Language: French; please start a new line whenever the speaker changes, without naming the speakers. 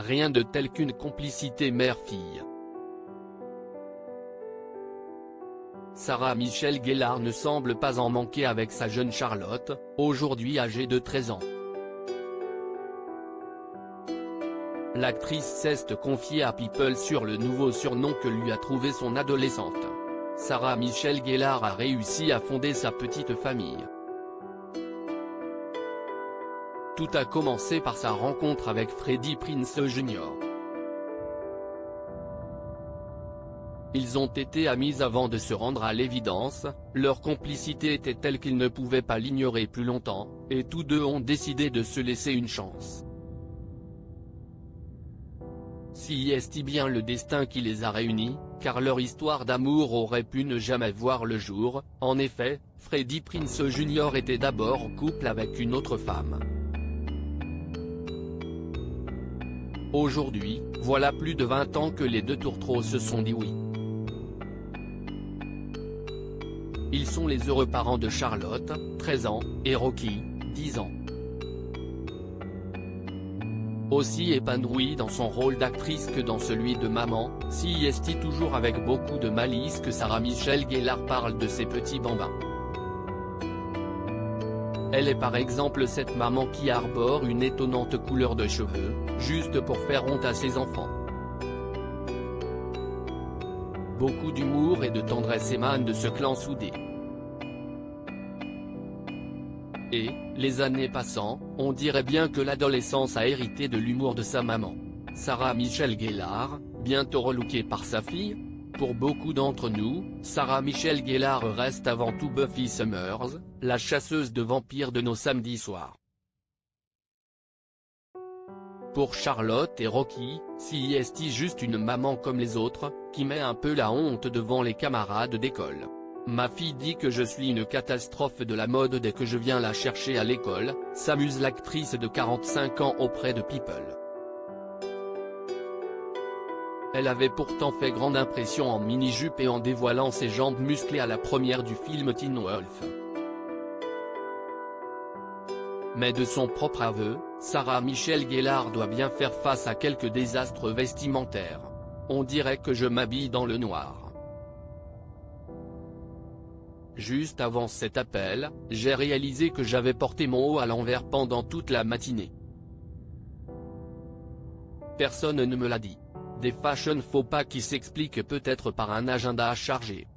rien de tel qu'une complicité mère-fille. Sarah Michelle Gellar ne semble pas en manquer avec sa jeune Charlotte, aujourd'hui âgée de 13 ans. L'actrice s'est confiée à People sur le nouveau surnom que lui a trouvé son adolescente. Sarah Michelle Gellar a réussi à fonder sa petite famille. Tout a commencé par sa rencontre avec Freddie Prinze Jr. Ils ont été amis avant de se rendre à l'évidence, leur complicité était telle qu'ils ne pouvaient pas l'ignorer plus longtemps, et tous deux ont décidé de se laisser une chance. Si est bien le destin qui les a réunis, car leur histoire d'amour aurait pu ne jamais voir le jour. En effet, Freddie Prinze Jr. était d'abord en couple avec une autre femme. Aujourd'hui, voilà plus de 20 ans que les deux tourtereaux se sont dit oui. Ils sont les heureux parents de Charlotte, 13 ans, et Rocky, 10 ans. Aussi épanouie dans son rôle d'actrice que dans celui de maman, si est toujours avec beaucoup de malice que Sarah Michelle Gellar parle de ses petits bambins. Elle est par exemple cette maman qui arbore une étonnante couleur de cheveux, juste pour faire honte à ses enfants. Beaucoup d'humour et de tendresse émanent de ce clan soudé. Et, les années passant, on dirait bien que l'adolescence a hérité de l'humour de sa maman. Sarah Michelle Gellar, bientôt relookée par sa fille. Pour beaucoup d'entre nous, Sarah Michelle Gellar reste avant tout Buffy Summers, la chasseuse de vampires de nos samedis soirs. Pour Charlotte et Rocky, si est juste une maman comme les autres, qui met un peu la honte devant les camarades d'école. Ma fille dit que je suis une catastrophe de la mode dès que je viens la chercher à l'école, s'amuse l'actrice de 45 ans auprès de People. Elle avait pourtant fait grande impression en mini-jupe et en dévoilant ses jambes musclées à la première du film Teen Wolf. Mais de son propre aveu, Sarah Michelle Gellar doit bien faire face à quelques désastres vestimentaires. On dirait que je m'habille dans le noir. Juste avant cet appel, j'ai réalisé que j'avais porté mon haut à l'envers pendant toute la matinée. Personne ne me l'a dit. Des fashion faux pas qui s'expliquent peut-être par un agenda chargé.